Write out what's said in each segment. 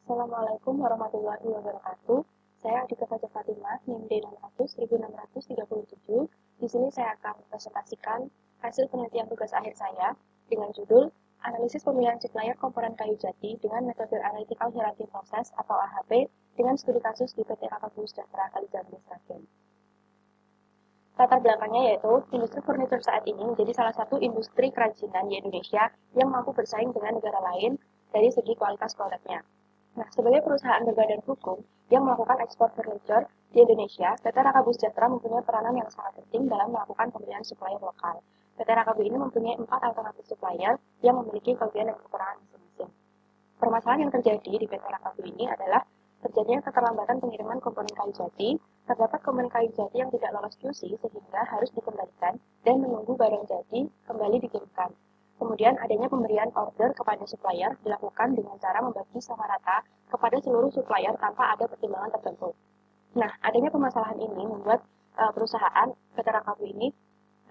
Assalamualaikum warahmatullahi wabarakatuh. Saya Adika Fajar Fatimah, NIM D600-1637. Di sini saya akan presentasikan hasil penelitian tugas akhir saya dengan judul Analisis Pemilihan Supplier Komponen Kayu Jati dengan Metode Analytical Hierarchy Process atau AHP dengan studi kasus di PT Kakadu Sejahtera Kaligambar Sragen. Latar belakangnya yaitu industri furniture saat ini menjadi salah satu industri kerajinan di Indonesia yang mampu bersaing dengan negara lain dari segi kualitas produknya. Nah, sebagai perusahaan berbadan hukum yang melakukan ekspor furniture di Indonesia, PT Rakabu Sejahtera mempunyai peranan yang sangat penting dalam melakukan pemilihan supplier lokal. PT Rakabu ini mempunyai 4 alternatif supplier yang memiliki kelebihan dan kekurangan masing-masing. Permasalahan yang terjadi di PT Rakabu ini adalah terjadinya keterlambatan pengiriman komponen kayu jati, terdapat komponen kayu jati yang tidak lolos QC sehingga harus dikembalikan dan menunggu barang jadi kembali dikirimkan. Kemudian adanya pemberian order kepada supplier dilakukan dengan cara membagi sama rata kepada seluruh supplier tanpa ada pertimbangan tertentu. Nah, adanya permasalahan ini membuat perusahaan PT Rakabu ini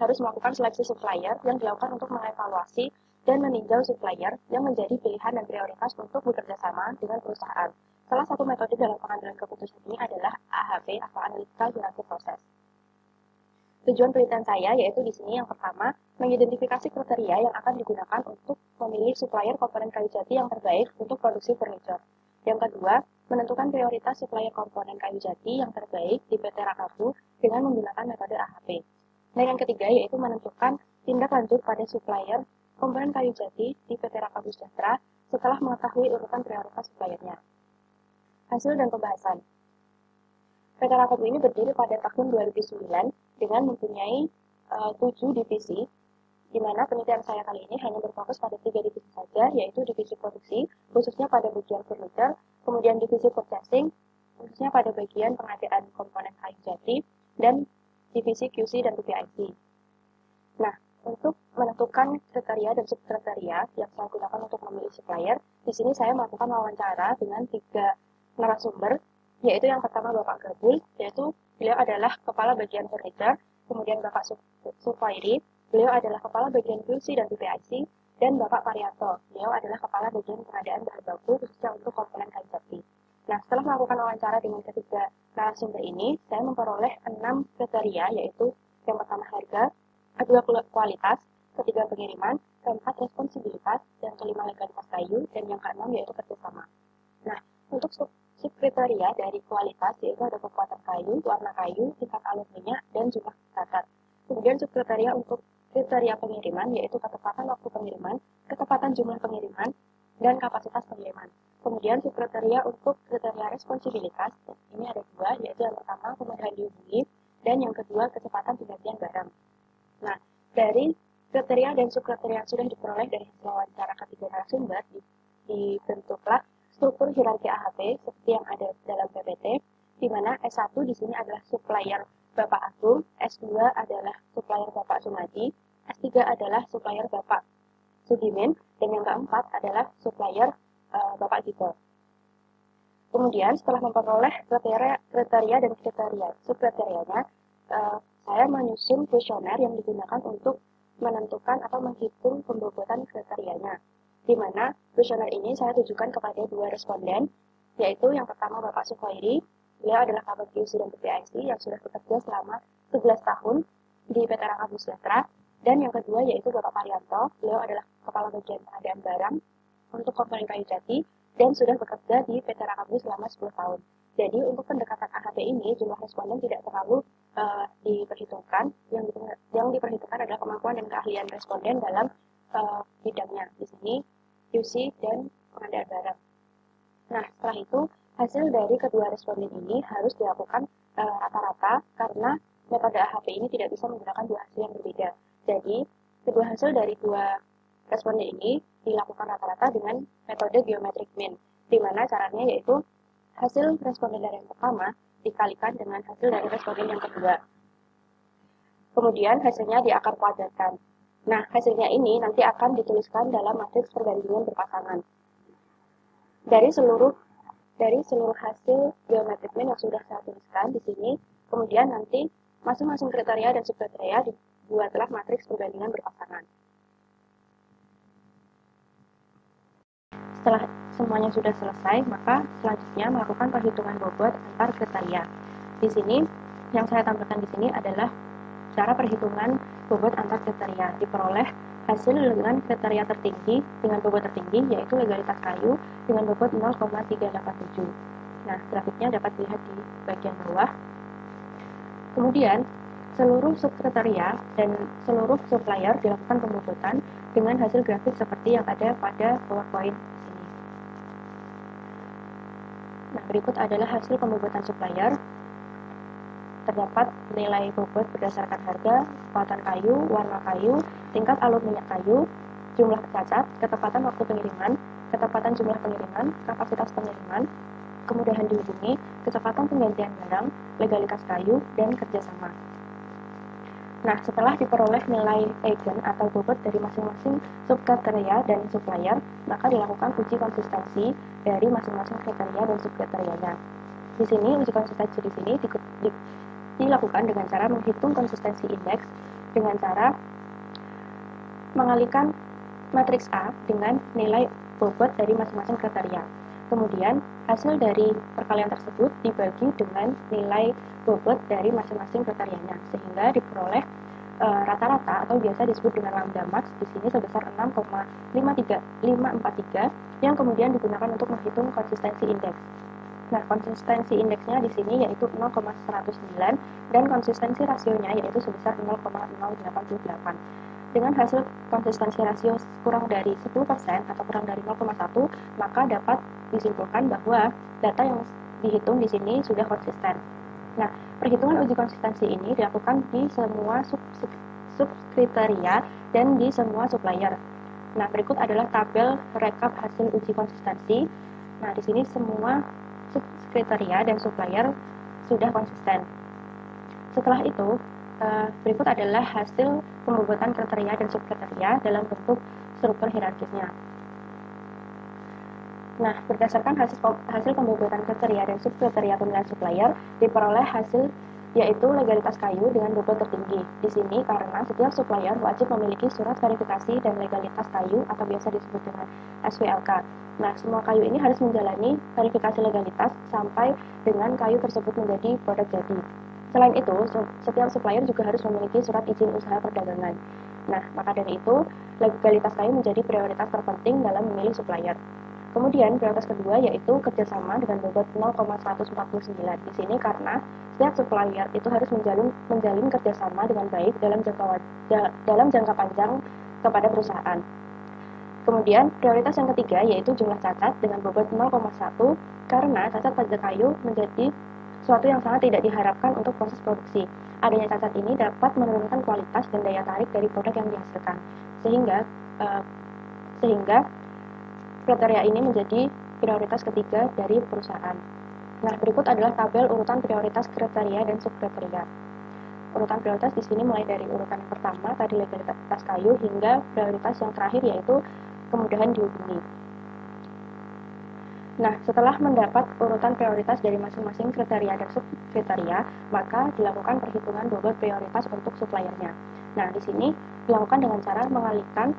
harus melakukan seleksi supplier yang dilakukan untuk mengevaluasi dan meninjau supplier yang menjadi pilihan dan prioritas untuk bekerja sama dengan perusahaan. Salah satu metode dalam pengambilan keputusan ini adalah AHP atau Analytical Hierarchy Process. Tujuan penelitian saya yaitu di sini yang pertama, mengidentifikasi kriteria yang akan digunakan untuk memilih supplier komponen kayu jati yang terbaik untuk produksi furniture. Yang kedua, menentukan prioritas supplier komponen kayu jati yang terbaik di PT Rakabu dengan menggunakan metode AHP. Dan yang ketiga yaitu menentukan tindak lanjut pada supplier komponen kayu jati di PT Rakabu Sejahtera setelah mengetahui urutan prioritas suppliernya. Hasil dan pembahasan. PT Rakabu ini berdiri pada tahun 2009 dengan mempunyai 7 divisi, di mana penelitian saya kali ini hanya berfokus pada 3 divisi saja, yaitu divisi produksi, khususnya pada bagian furniture, kemudian divisi purchasing, khususnya pada bagian pengadaan komponen kayu jati, dan divisi QC dan PPIC. Nah, untuk menentukan kriteria dan subkriteria yang saya gunakan untuk memilih supplier, di sini saya melakukan wawancara dengan 3 narasumber, yaitu yang pertama Bapak Gabul, yaitu beliau adalah Kepala Bagian Furniture, kemudian Bapak Sufairi, beliau adalah Kepala Bagian QC dan PPIC, dan Bapak Parianto, beliau adalah Kepala Bagian Pengadaan Bahan Baku khususnya untuk komponen kayu jati. Nah, setelah melakukan wawancara dengan ketiga narasumber ini, saya memperoleh 6 kriteria, yaitu yang pertama harga, kedua kualitas, ketiga pengiriman, keempat responsibilitas, dan kelima legalitas kayu, dan yang keenam yaitu kerjasama. Nah, untuk subkriteria dari kualitas yaitu ada kekuatan kayu, warna kayu, tingkat alur minyak, dan jumlah catat. Kemudian subkriteria untuk kriteria pengiriman yaitu ketepatan waktu pengiriman, ketepatan jumlah pengiriman, dan kapasitas pengiriman. Kemudian subkriteria untuk kriteria responsibilitas, ini ada 2, yaitu yang pertama kemudahan dihubungi, dan yang kedua kecepatan penggantian barang. Nah, dari kriteria dan subkriteria yang sudah diperoleh dari hasil wawancara ketiga narasumber, dibentuklah struktur hierarki AHP seperti yang ada dalam PPT, di mana S1 di sini adalah supplier Bapak Agung, S2 adalah supplier Bapak Sumadi, S3 adalah supplier Bapak Sudimin, dan yang keempat adalah supplier Bapak Gito. Kemudian setelah memperoleh kriteria dan subkriterianya, saya menyusun kuesioner yang digunakan untuk menentukan atau menghitung pembobotan kriterianya, di mana kuesioner ini saya tujukan kepada 2 responden, yaitu yang pertama Bapak Sufairi, beliau adalah Kabak QC dan PPIC yang sudah bekerja selama 11 tahun di PT Rakabu Sejahtera, dan yang kedua yaitu Bapak Parianto, beliau adalah Kepala Bagian Pengadaan Barang untuk komponen kayu jati dan sudah bekerja di PT Rakabu selama 10 tahun. Jadi untuk pendekatan AHP ini jumlah responden tidak terlalu diperhitungkan, yang diperhitungkan adalah kemampuan dan keahlian responden dalam bidangnya, di sini QC dan pengadaan barang. Nah, setelah itu hasil dari kedua responden ini harus dilakukan rata-rata karena metode AHP ini tidak bisa menggunakan 2 hasil yang berbeda. Jadi, kedua hasil dari 2 responden ini dilakukan rata-rata dengan metode geometric mean, di mana caranya yaitu hasil responden dari yang pertama dikalikan dengan hasil dari responden yang kedua. Kemudian hasilnya diakar kuadratkan. Nah, hasilnya ini nanti akan dituliskan dalam matriks perbandingan berpasangan. Dari seluruh hasil geometric mean yang sudah saya tuliskan di sini, kemudian nanti masing-masing kriteria dan subkriteria dibuatlah matriks perbandingan berpasangan. Setelah semuanya sudah selesai, maka selanjutnya melakukan perhitungan bobot antar kriteria. Di sini yang saya tampilkan di sini adalah cara perhitungan bobot antar kriteria. Diperoleh hasil dengan kriteria tertinggi dengan bobot tertinggi, yaitu legalitas kayu dengan bobot 0,387. Nah, grafiknya dapat dilihat di bagian bawah. Kemudian, seluruh subkriteria dan seluruh supplier dilakukan pembobotan dengan hasil grafik seperti yang ada pada PowerPoint di sini. Nah, berikut adalah hasil pembobotan supplier. Terdapat nilai bobot berdasarkan harga, kekuatan kayu, warna kayu, tingkat alur minyak kayu, jumlah cacat, ketepatan waktu pengiriman, ketepatan jumlah pengiriman, kapasitas pengiriman, kemudahan dihubungi, kecepatan penggantian barang, legalitas kayu, dan kerjasama. Nah, setelah diperoleh nilai eigen atau bobot dari masing-masing subkriteria dan supplier, maka dilakukan uji konsistensi dari masing-masing kriteria dan subkriterianya. Di sini, uji konsistensi di sini dilakukan dengan cara menghitung konsistensi indeks dengan cara mengalihkan matriks A dengan nilai bobot dari masing-masing kriteria. Kemudian, hasil dari perkalian tersebut dibagi dengan nilai bobot dari masing-masing kriterianya, sehingga diperoleh rata-rata atau biasa disebut dengan lambda max di sini sebesar 6,543 yang kemudian digunakan untuk menghitung konsistensi indeks. Nah, konsistensi indeksnya di sini yaitu 0,109 dan konsistensi rasionya yaitu sebesar 0,088. Dengan hasil konsistensi rasio kurang dari 10% atau kurang dari 0,1, maka dapat disimpulkan bahwa data yang dihitung di sini sudah konsisten. Nah, perhitungan uji konsistensi ini dilakukan di semua subkriteria dan di semua supplier. Nah, berikut adalah tabel rekap hasil uji konsistensi. Nah, di sini semua subkriteria dan supplier sudah konsisten. Setelah itu, berikut adalah hasil pembobotan kriteria dan subkriteria dalam bentuk struktur hierarkisnya. Nah, berdasarkan hasil pembobotan kriteria dan subkriteria pemilihan supplier, diperoleh hasil yaitu legalitas kayu dengan bobot tertinggi. Di sini karena setiap supplier wajib memiliki surat verifikasi dan legalitas kayu atau biasa disebut dengan SVLK. Nah, semua kayu ini harus menjalani verifikasi legalitas sampai dengan kayu tersebut menjadi produk jadi. Selain itu, setiap supplier juga harus memiliki surat izin usaha perdagangan. Nah, maka dari itu, legalitas kayu menjadi prioritas terpenting dalam memilih supplier. Kemudian, prioritas kedua yaitu kerjasama dengan bobot 0,149. Di sini karena setiap supplier itu harus menjalin kerjasama dengan baik dalam jangka panjang kepada perusahaan. Kemudian, prioritas yang ketiga yaitu jumlah cacat dengan bobot 0,1 karena cacat pada kayu menjadi suatu yang sangat tidak diharapkan untuk proses produksi. Adanya cacat ini dapat menurunkan kualitas dan daya tarik dari produk yang dihasilkan, sehingga kriteria ini menjadi prioritas ketiga dari perusahaan. Nah, berikut adalah tabel urutan prioritas kriteria dan subkriteria. Urutan prioritas di sini mulai dari urutan yang pertama, tadi legalitas kayu, hingga prioritas yang terakhir yaitu kemudahan dihubungi. Nah, setelah mendapat urutan prioritas dari masing-masing kriteria dan subkriteria, maka dilakukan perhitungan bobot prioritas untuk suppliernya. Nah, di sini dilakukan dengan cara mengalihkan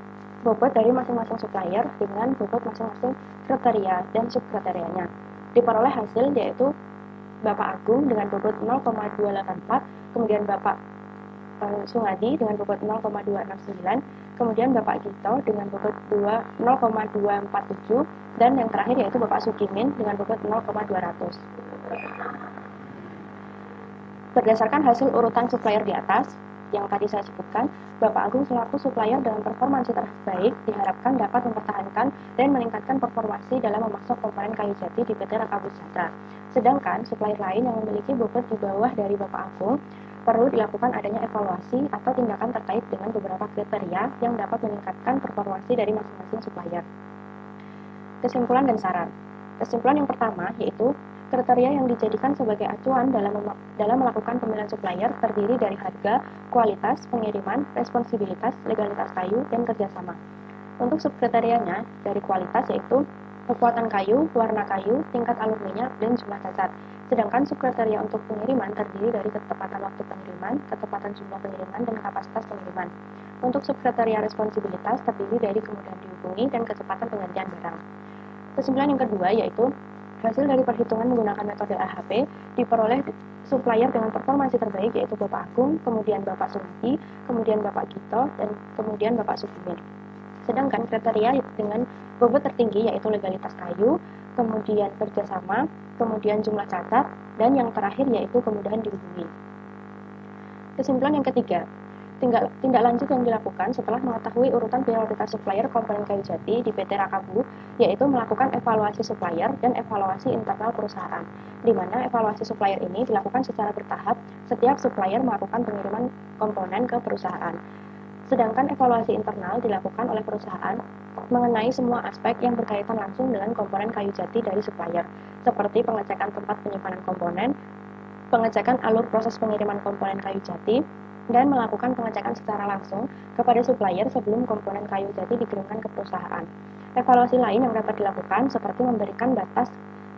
bobot dari masing-masing supplier dengan bobot masing-masing kriteria dan subkriterianya. Diperoleh hasil yaitu Bapak Agung dengan bobot 0,284, kemudian Bapak Sungadi dengan bobot 0,269, kemudian Bapak Gito dengan bobot 0,247, dan yang terakhir yaitu Bapak Sukimin dengan bobot 0,200. Berdasarkan hasil urutan supplier di atas, yang tadi saya sebutkan, Bapak Agung selaku supplier dengan performansi terbaik diharapkan dapat mempertahankan dan meningkatkan performansi dalam memasok komponen kayu jati di PT Raka Sejahtera. Sedangkan supplier lain yang memiliki bobot di bawah dari Bapak Agung perlu dilakukan adanya evaluasi atau tindakan terkait dengan beberapa kriteria yang dapat meningkatkan performansi dari masing-masing supplier. Kesimpulan dan saran. Kesimpulan yang pertama yaitu kriteria yang dijadikan sebagai acuan dalam melakukan pemilihan supplier terdiri dari harga, kualitas, pengiriman, responsibilitas, legalitas kayu, dan kerjasama. Untuk subkriterianya, dari kualitas yaitu kekuatan kayu, warna kayu, tingkat alur minyak, dan jumlah cacat. Sedangkan subkriteria untuk pengiriman terdiri dari ketepatan waktu pengiriman, ketepatan jumlah pengiriman, dan kapasitas pengiriman. Untuk subkriteria responsibilitas terdiri dari kemudahan dihubungi dan kecepatan penggantian barang. Kesimpulan yang kedua yaitu hasil dari perhitungan menggunakan metode AHP diperoleh supplier dengan performansi terbaik yaitu Bapak Agung, kemudian Bapak Sumati, kemudian Bapak Gito, dan kemudian Bapak Sugimin. Sedangkan kriteria dengan bobot tertinggi yaitu legalitas kayu, kemudian kerjasama, kemudian jumlah cacat, dan yang terakhir yaitu kemudahan dihubungi. Kesimpulan yang ketiga, tindak lanjut yang dilakukan setelah mengetahui urutan prioritas supplier komponen kayu jati di PT Rakabu, yaitu melakukan evaluasi supplier dan evaluasi internal perusahaan, di mana evaluasi supplier ini dilakukan secara bertahap setiap supplier melakukan pengiriman komponen ke perusahaan. Sedangkan evaluasi internal dilakukan oleh perusahaan mengenai semua aspek yang berkaitan langsung dengan komponen kayu jati dari supplier, seperti pengecekan tempat penyimpanan komponen, pengecekan alur proses pengiriman komponen kayu jati, dan melakukan pengecekan secara langsung kepada supplier sebelum komponen kayu jati dikirimkan ke perusahaan. Evaluasi lain yang dapat dilakukan seperti memberikan batas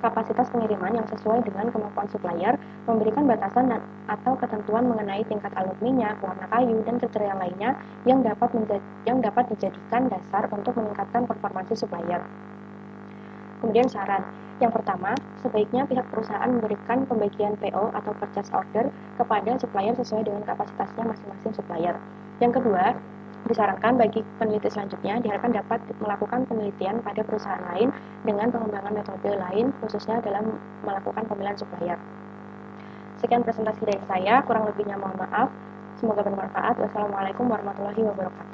kapasitas pengiriman yang sesuai dengan kemampuan supplier, memberikan batasan atau ketentuan mengenai tingkat alur minyak, warna kayu, dan kriteria lainnya yang dapat dijadikan dasar untuk meningkatkan performansi supplier. Kemudian saran. Yang pertama, sebaiknya pihak perusahaan memberikan pembagian PO atau purchase order kepada supplier sesuai dengan kapasitasnya masing-masing supplier. Yang kedua, disarankan bagi peneliti selanjutnya diharapkan dapat melakukan penelitian pada perusahaan lain dengan pengembangan metode lain, khususnya dalam melakukan pemilihan supplier. Sekian presentasi dari saya, kurang lebihnya mohon maaf. Semoga bermanfaat. Wassalamualaikum warahmatullahi wabarakatuh.